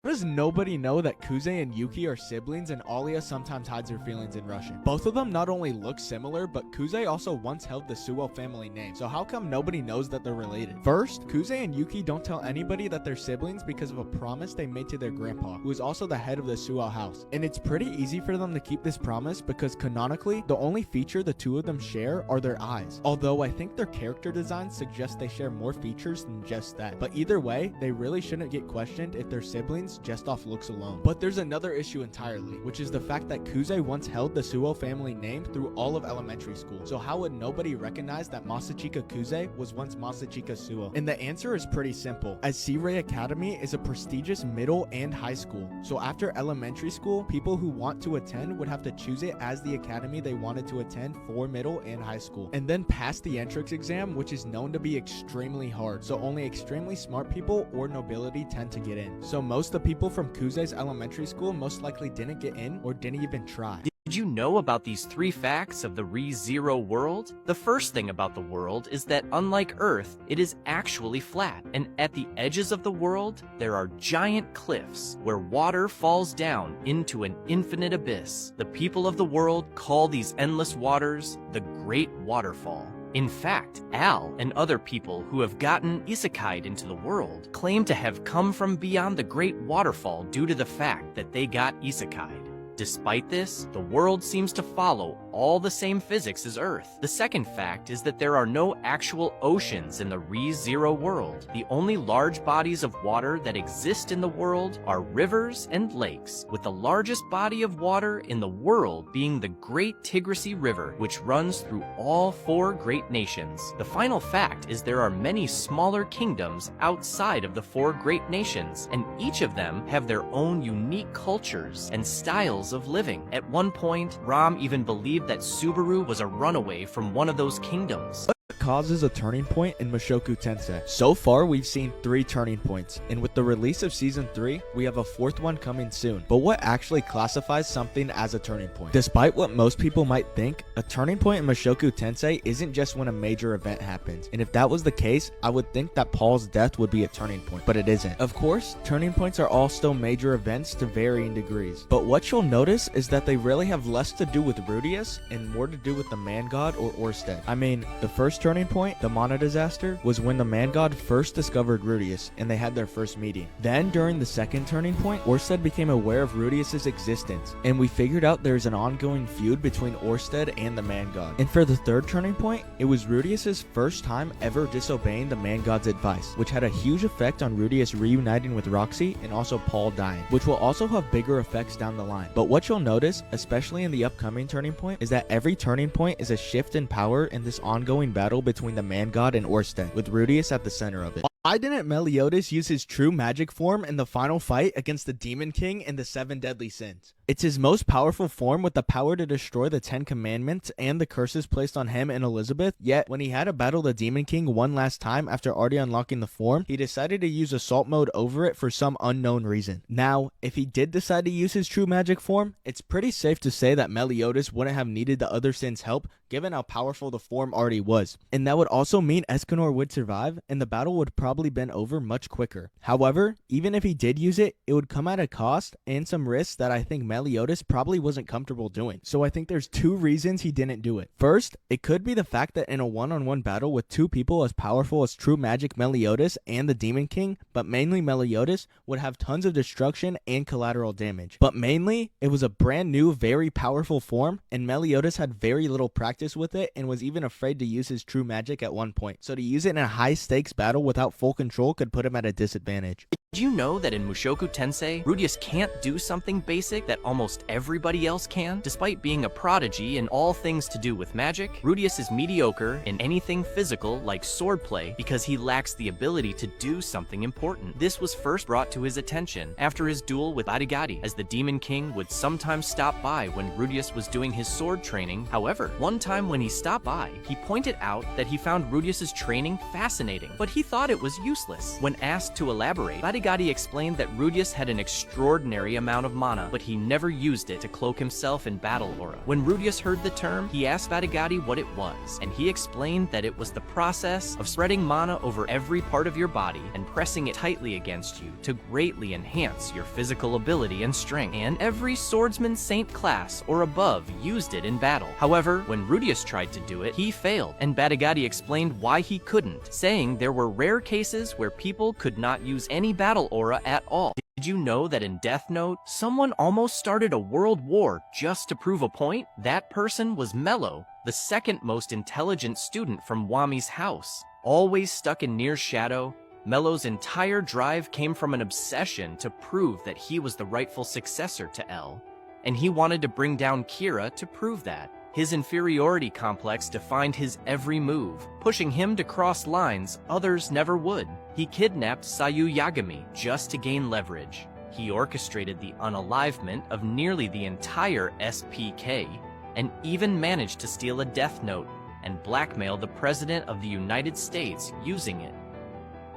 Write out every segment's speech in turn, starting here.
Does nobody know that Kuze and Yuki are siblings and Alia sometimes hides her feelings in Russian? Both of them not only look similar, but Kuze also once held the Suo family name, so how come nobody knows that they're related? First, Kuze and Yuki don't tell anybody that they're siblings because of a promise they made to their grandpa, who is also the head of the Suo house. And it's pretty easy for them to keep this promise because canonically, the only feature the two of them share are their eyes. Although I think their character design suggests they share more features than just that. But either way, they really shouldn't get questioned if they're siblings just off looks alone. But there's another issue entirely, which is the fact that Kuze once held the Suo family name through all of elementary school. So how would nobody recognize that Masachika Kuze was once Masachika Suo? And the answer is pretty simple, as Seirei Academy is a prestigious middle and high school. So after elementary school, people who want to attend would have to choose it as the academy they wanted to attend for middle and high school, and then pass the entrance exam, which is known to be extremely hard. So only extremely smart people or nobility tend to get in. So most of the people from Kuze's elementary school most likely didn't get in or didn't even try. Did you know about these 3 facts of the ReZero world? The first thing about the world is that unlike Earth, it is actually flat, and at the edges of the world, there are giant cliffs where water falls down into an infinite abyss. The people of the world call these endless waters the Great Waterfall. In fact, Al and other people who have gotten isekai'd into the world claim to have come from beyond the Great Waterfall due to the fact that they got isekai'd. Despite this, the world seems to follow all the same physics as Earth. The second fact is that there are no actual oceans in the ReZero world. The only large bodies of water that exist in the world are rivers and lakes, with the largest body of water in the world being the Great Tigrisi River, which runs through all 4 great nations. The final fact is there are many smaller kingdoms outside of the 4 great nations, and each of them have their own unique cultures and styles of living. At one point, Ram even believed that Subaru was a runaway from one of those kingdoms. What causes a turning point in Mushoku Tensei? So far, we've seen 3 turning points, and with the release of Season 3, we have a 4th one coming soon. But what actually classifies something as a turning point? Despite what most people might think, a turning point in Mushoku Tensei isn't just when a major event happens, and if that was the case, I would think that Paul's death would be a turning point, but it isn't. Of course, turning points are all still major events to varying degrees, but what you'll notice is that they really have less to do with Rudius and more to do with the man god or Orsted. I mean, the first turning point, the Mana disaster, was when the man god first discovered Rudius and they had their first meeting. Then during the second turning point, Orsted became aware of Rudius's existence and we figured out there's an ongoing feud between Orsted and the man god. And for the third turning point, it was Rudius's first time ever disobeying the man god's advice, which had a huge effect on Rudius reuniting with Roxy and also Paul dying, which will also have bigger effects down the line. But what you'll notice, especially in the upcoming turning point, is that every turning point is a shift in power in this ongoing battle between the man god and Orsted, with Rudius at the center of it. Why didn't Meliodas use his true magic form in the final fight against the Demon King and the 7 deadly sins? It's his most powerful form with the power to destroy the 10 commandments and the curses placed on him and Elizabeth, yet when he had to battle the Demon King one last time after already unlocking the form, he decided to use assault mode over it for some unknown reason. Now, if he did decide to use his true magic form, it's pretty safe to say that Meliodas wouldn't have needed the other sins' help given how powerful the form already was. And that would also mean Escanor would survive and the battle would probably been over much quicker. However, even if he did use it, it would come at a cost and some risks that I think Meliodas probably wasn't comfortable doing. So I think there's 2 reasons he didn't do it. First, it could be the fact that in a one-on-one battle with 2 people as powerful as True Magic Meliodas and the Demon King, but mainly Meliodas, would have tons of destruction and collateral damage. But mainly, it was a brand new, very powerful form, and Meliodas had very little practice with it and was even afraid to use his true magic at one point. So to use it in a high-stakes battle without full control could put him at a disadvantage. Did you know that in Mushoku Tensei, Rudius can't do something basic that almost everybody else can? Despite being a prodigy in all things to do with magic, Rudius is mediocre in anything physical like swordplay because he lacks the ability to do something important. This was first brought to his attention after his duel with Arigati, as the Demon King would sometimes stop by when Rudius was doing his sword training. However, one time when he stopped by, he pointed out that he found Rudius's training fascinating, but he thought it was was useless. When asked to elaborate, Badigadi explained that Rudius had an extraordinary amount of mana, but he never used it to cloak himself in battle aura. When Rudius heard the term, he asked Badigadi what it was, and he explained that it was the process of spreading mana over every part of your body and pressing it tightly against you to greatly enhance your physical ability and strength, and every swordsman saint class or above used it in battle. However, when Rudius tried to do it, he failed, and Badigadi explained why he couldn't, saying there were rare cases where people could not use any battle aura at all. Did you know that in Death Note, someone almost started a world war just to prove a point? That person was Mello, the second most intelligent student from Wami's house. Always stuck in Nier's shadow, Mello's entire drive came from an obsession to prove that he was the rightful successor to L, and he wanted to bring down Kira to prove that. His inferiority complex defined his every move, pushing him to cross lines others never would. He kidnapped Sayu Yagami just to gain leverage. He orchestrated the unalivement of nearly the entire SPK, and even managed to steal a Death Note and blackmail the President of the United States using it.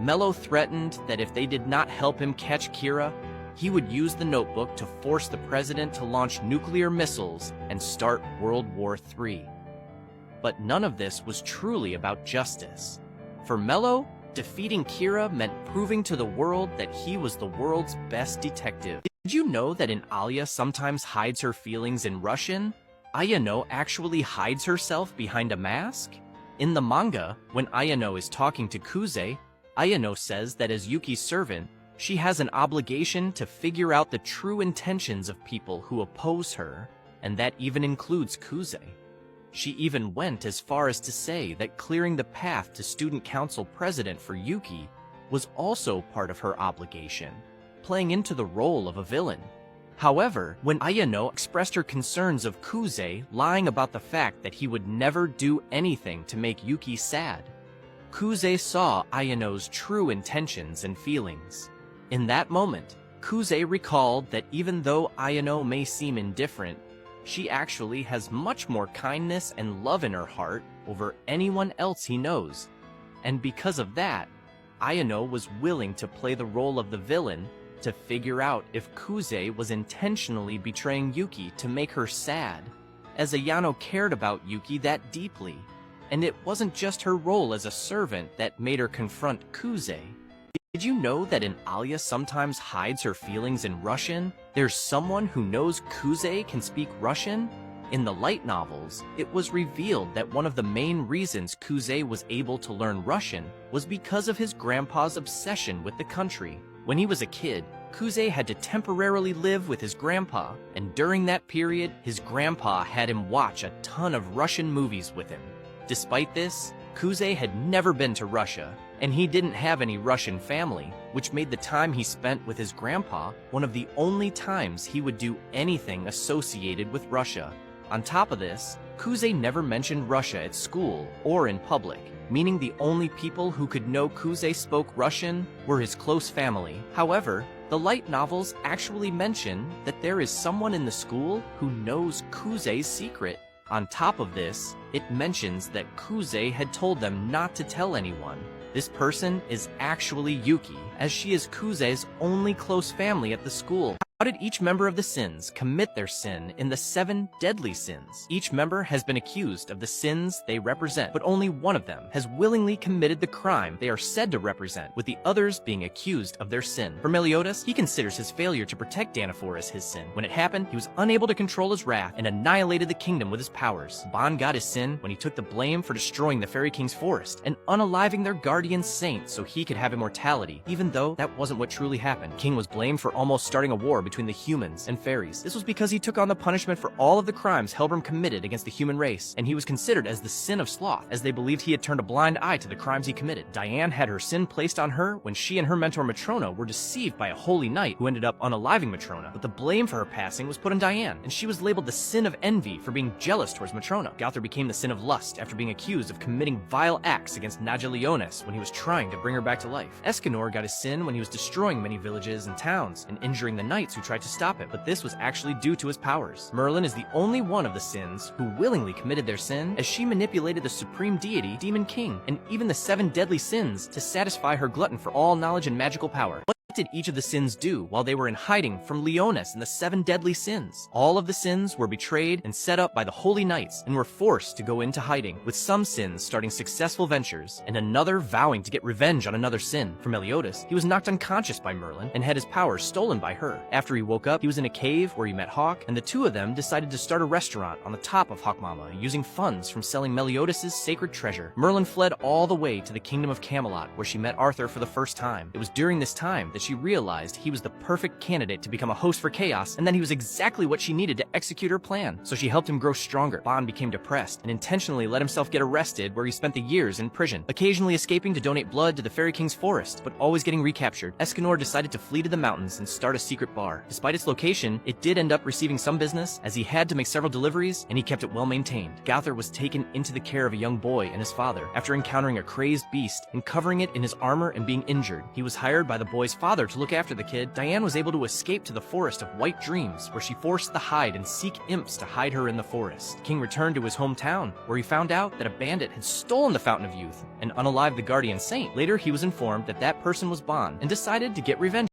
Mello threatened that if they did not help him catch Kira, he would use the notebook to force the president to launch nuclear missiles and start World War III. But none of this was truly about justice. For Mello, defeating Kira meant proving to the world that he was the world's best detective. Did you know that in Alia sometimes hides her feelings in Russian? Ayano actually hides herself behind a mask? In the manga, when Ayano is talking to Kuze, Ayano says that as Yuki's servant, she has an obligation to figure out the true intentions of people who oppose her, and that even includes Kuze. She even went as far as to say that clearing the path to student council president for Yuki was also part of her obligation, playing into the role of a villain. However, when Ayano expressed her concerns of Kuze lying about the fact that he would never do anything to make Yuki sad, Kuze saw Ayano's true intentions and feelings. In that moment, Kuze recalled that even though Ayano may seem indifferent, she actually has much more kindness and love in her heart over anyone else he knows. And because of that, Ayano was willing to play the role of the villain to figure out if Kuze was intentionally betraying Yuki to make her sad, as Ayano cared about Yuki that deeply. And it wasn't just her role as a servant that made her confront Kuze. Did you know that in Alia sometimes hides her feelings in Russian? There's someone who knows Kuze can speak Russian? In the light novels, it was revealed that one of the main reasons Kuze was able to learn Russian was because of his grandpa's obsession with the country. When he was a kid, Kuze had to temporarily live with his grandpa, and during that period, his grandpa had him watch a ton of Russian movies with him. Despite this, Kuze had never been to Russia, and he didn't have any Russian family, which made the time he spent with his grandpa one of the only times he would do anything associated with Russia. On top of this, Kuze never mentioned Russia at school or in public, meaning the only people who could know Kuze spoke Russian were his close family. However, the light novels actually mention that there is someone in the school who knows Kuze's secret. On top of this, it mentions that Kuze had told them not to tell anyone. This person is actually Yuki, as she is Kuze's only close family at the school. How did each member of the sins commit their sin in the 7 deadly sins? Each member has been accused of the sins they represent, but only one of them has willingly committed the crime they are said to represent, with the others being accused of their sin. For Meliodas, he considers his failure to protect Danafor as his sin. When it happened, he was unable to control his wrath and annihilated the kingdom with his powers. Ban got his sin when he took the blame for destroying the Fairy King's forest and unaliving their guardian saint so he could have immortality, even though that wasn't what truly happened. King was blamed for almost starting a war between the humans and fairies. This was because he took on the punishment for all of the crimes Helbram committed against the human race, and he was considered as the sin of sloth, as they believed he had turned a blind eye to the crimes he committed. Diane had her sin placed on her when she and her mentor Matrona were deceived by a holy knight who ended up unaliving Matrona, but the blame for her passing was put on Diane, and she was labeled the sin of envy for being jealous towards Matrona. Gowther became the sin of lust after being accused of committing vile acts against Naja Leonis when he was trying to bring her back to life. Escanor got his sin when he was destroying many villages and towns and injuring the knights who who tried to stop him, but this was actually due to his powers. Merlin is the only one of the Sins who willingly committed their sin, as she manipulated the supreme deity, Demon King, and even the 7 deadly sins to satisfy her glutton for all knowledge and magical power. What did each of the sins do while they were in hiding from Leonis and the 7 deadly sins? All of the sins were betrayed and set up by the Holy Knights and were forced to go into hiding, with some sins starting successful ventures and another vowing to get revenge on another sin. For Meliodas, he was knocked unconscious by Merlin and had his powers stolen by her. After he woke up, he was in a cave where he met Hawk, and the two of them decided to start a restaurant on the top of Hawkmama using funds from selling Meliodas' sacred treasure. Merlin fled all the way to the kingdom of Camelot, where she met Arthur for the first time. It was during this time that she realized he was the perfect candidate to become a host for chaos, and that he was exactly what she needed to execute her plan. So she helped him grow stronger. Bond became depressed and intentionally let himself get arrested, where he spent the years in prison, occasionally escaping to donate blood to the Fairy King's forest, but always getting recaptured. Escanor decided to flee to the mountains and start a secret bar. Despite its location, it did end up receiving some business, as he had to make several deliveries, and he kept it well maintained. Gowther was taken into the care of a young boy and his father, after encountering a crazed beast and covering it in his armor and being injured. He was hired by the boy's father to look after the kid. Diane was able to escape to the forest of White Dreams, where she forced the hide and seek imps to hide her in the forest. King returned to his hometown, where he found out that a bandit had stolen the Fountain of Youth and unalived the guardian saint. Later, he was informed that that person was Bond and decided to get revenge.